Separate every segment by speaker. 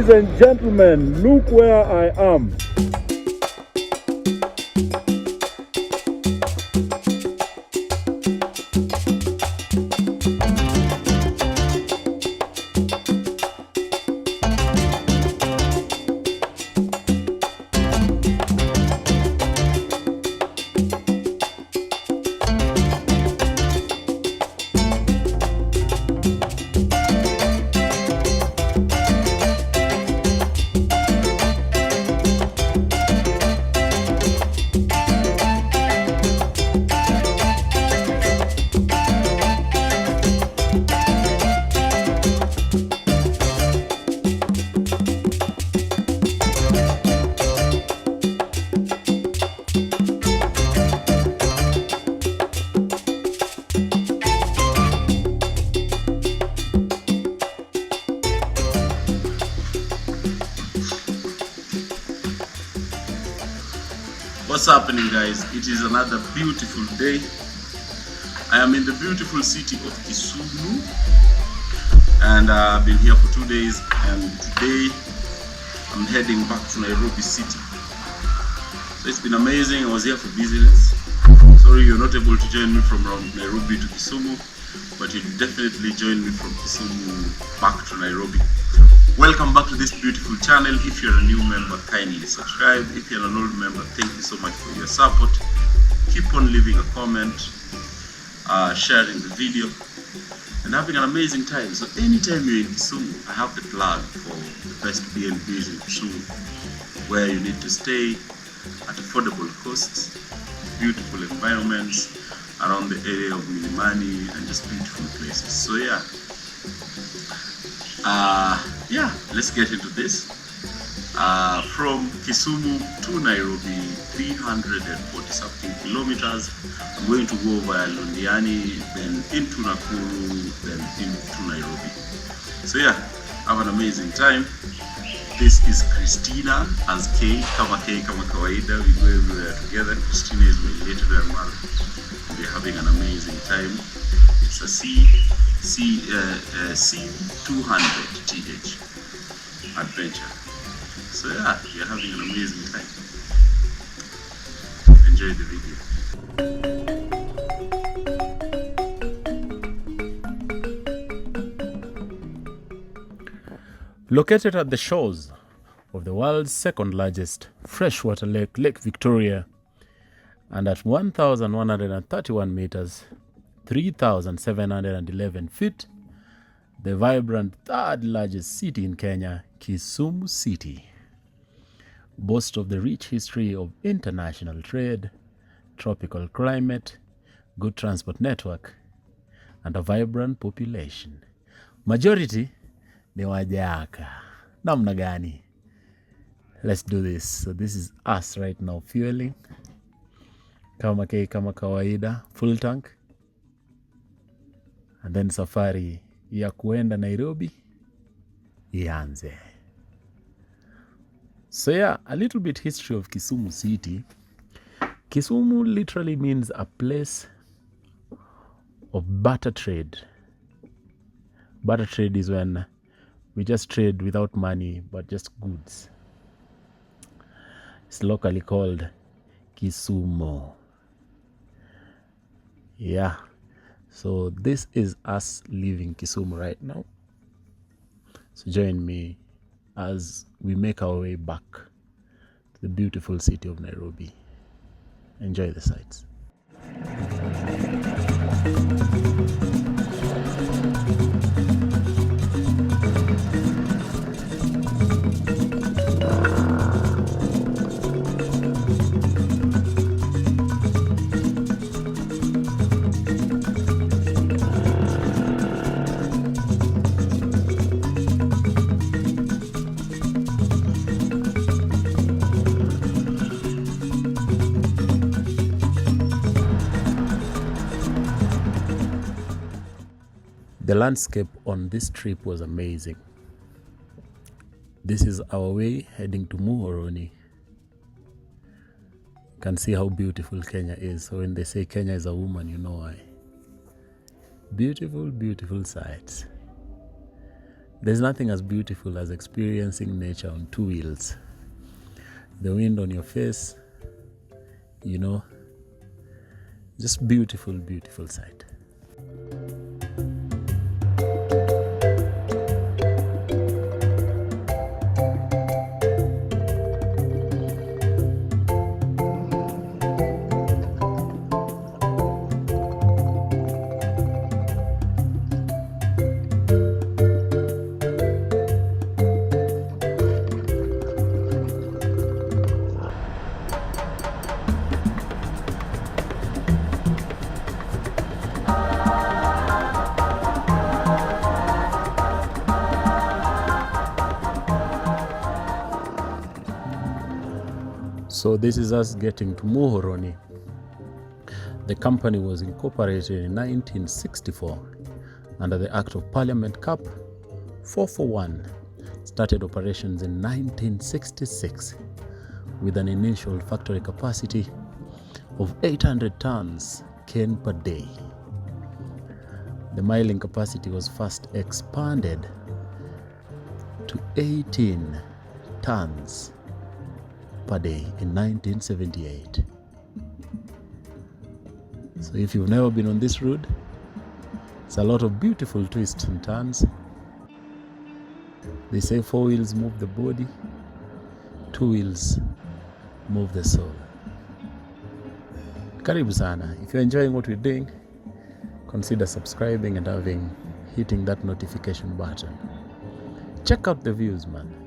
Speaker 1: Ladies and gentlemen, look where I am.
Speaker 2: What's happening, guys? It is another beautiful day. I am in the beautiful city of Kisumu, and I've been here for 2 days, and today I'm heading back to Nairobi City. So it's been amazing. I was here for business. Sorry you're not able to join me from Nairobi to Kisumu, but you'll definitely join me from Kisumu back to Nairobi. Welcome back to this beautiful channel. If you're a new member, kindly subscribe. If you're an old member, thank you so much for your support. Keep on leaving a comment, sharing the video, and having an amazing time. So anytime you're in Kisumu, I have the plug for the best B&Bs in Kisumu, where you need to stay at affordable costs, beautiful environments around the area of Milimani, and just beautiful places. So yeah, let's get into this. From Kisumu to Nairobi, 340 something kilometers. I'm going to go via Londiani, then into Nakuru, then into Nairobi. So yeah, have an amazing time. This is Christina as K, kama kawaida. We go everywhere together. Christina is my late grandmother. We're having an amazing time. It's a C200 TH adventure. So yeah, we're having an amazing time. Enjoy the video.
Speaker 3: Located at the shores of the world's second largest freshwater lake, Lake Victoria, and at 1,131 meters, 3,711 feet, the vibrant third largest city in Kenya, Kisumu City, boasts of the rich history of international trade, tropical climate, good transport network, and a vibrant population. Majority ni Wajaka. Namna gani? Let's do this. So this is us right now fueling. Kama kawaida, full tank. And then safari ya kuenda Nairobi ianze. So yeah, a little bit history of Kisumu City. Kisumu literally means a place of barter trade. Barter trade is when we just trade without money, but just goods. It's locally called Kisumo. Yeah. So this is us leaving Kisumu right now. So join me as we make our way back to the beautiful city of Nairobi. Enjoy the sights. The landscape on this trip was amazing. This is our way heading to Muhoroni. You can see how beautiful Kenya is. So when they say Kenya is a woman, you know why. Beautiful, beautiful sights. There's nothing as beautiful as experiencing nature on two wheels. The wind on your face, you know, just beautiful, beautiful sight. So this is us getting to Muhoroni. The company was incorporated in 1964 under the Act of Parliament Cap 441. Started operations in 1966 with an initial factory capacity of 800 tons cane per day. The milling capacity was first expanded to 18 tons per day in 1978. So if you've never been on this road, it's a lot of beautiful twists and turns. They say 4 wheels move the body, 2 wheels move the soul. Karibu sana. If you're enjoying what we're doing, consider subscribing and hitting that notification button. Check out the views, man.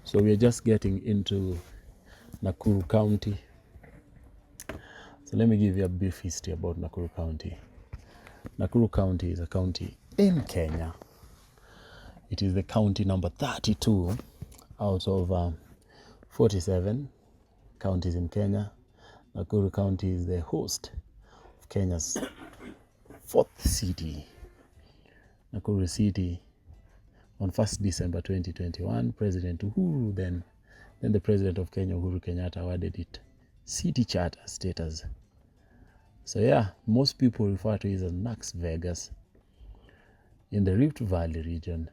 Speaker 3: So we're just getting into Nakuru County. So let me give you a brief history about Nakuru County. Nakuru County is a county in Kenya. It is the county number 32 out of 47 counties in Kenya. Nakuru County is the host of Kenya's 4th city. Nakuru City, on 1st December 2021, President Uhuru, then the President of Kenya, Uhuru Kenyatta, awarded it city charter status. So yeah, most people refer to it as Nax Vegas in the Rift Valley region.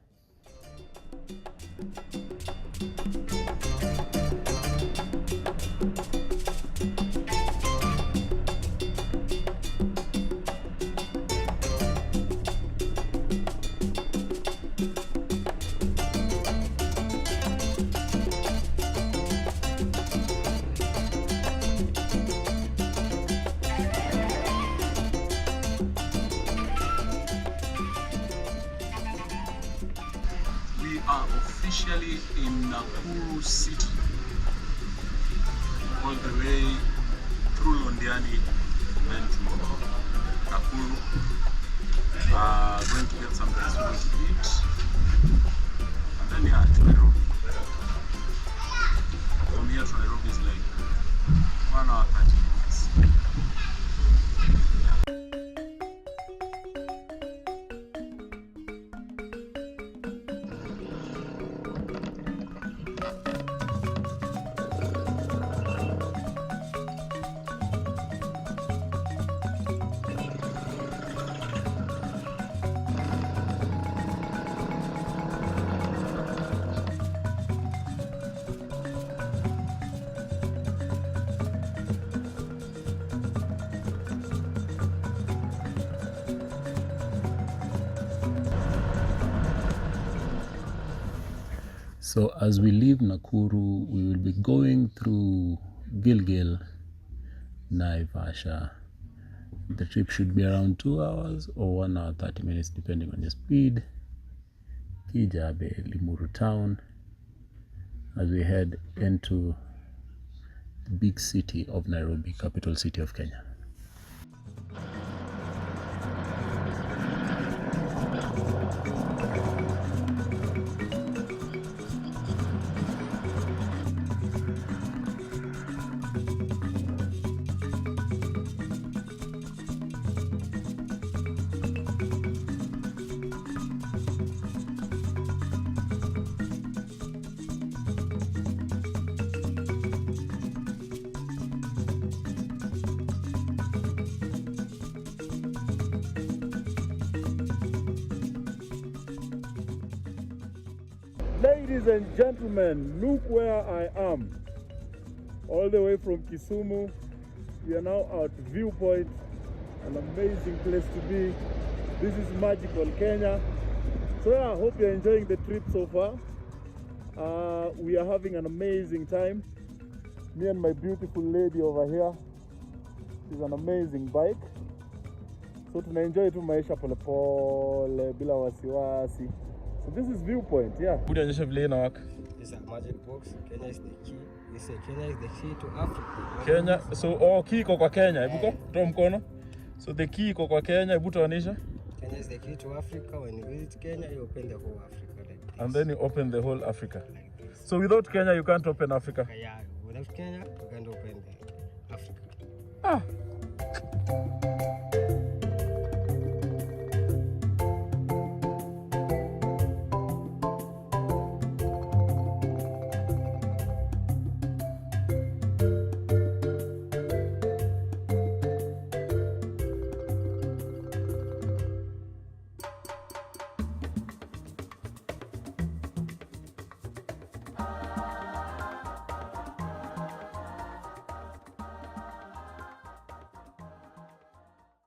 Speaker 2: We are officially in Nakuru City, all the way through Londiani, then to Nakuru. Going to get some food to eat, and then yeah, to Nairobi. From here to Nairobi is like 1 hour 30 minutes.
Speaker 3: So as we leave Nakuru, we will be going through Gilgil, Naivasha. The trip should be around 2 hours or 1 hour 30 minutes depending on your speed. Kijabe, Limuru town, as we head into the big city of Nairobi, capital city of Kenya.
Speaker 1: Ladies and gentlemen, look where I am. All the way from Kisumu. We are now at Viewpoint, an amazing place to be. This is magical Kenya. So yeah, I hope you're enjoying the trip so far. We are having an amazing time. Me and my beautiful lady over here. She's an amazing bike. So tunaenjoy tu maisha pole pole bila wasiwasi. So this is Viewpoint, yeah.
Speaker 3: Budaonyesha vile inawaka.
Speaker 4: This is a magic box. Kenya is the key. They say Kenya is the key to Africa.
Speaker 3: Kenya, so key iko kwa Kenya. Hebu toa mkono. So the key iko kwa Kenya. Hebu tuonyesha.
Speaker 4: Kenya is the key to Africa. When you visit Kenya, you open the whole Africa like this.
Speaker 3: And then you open the whole Africa. Like this. So without Kenya, you can't open Africa.
Speaker 4: Yeah, without Kenya, you can't open the Africa.
Speaker 3: Ah,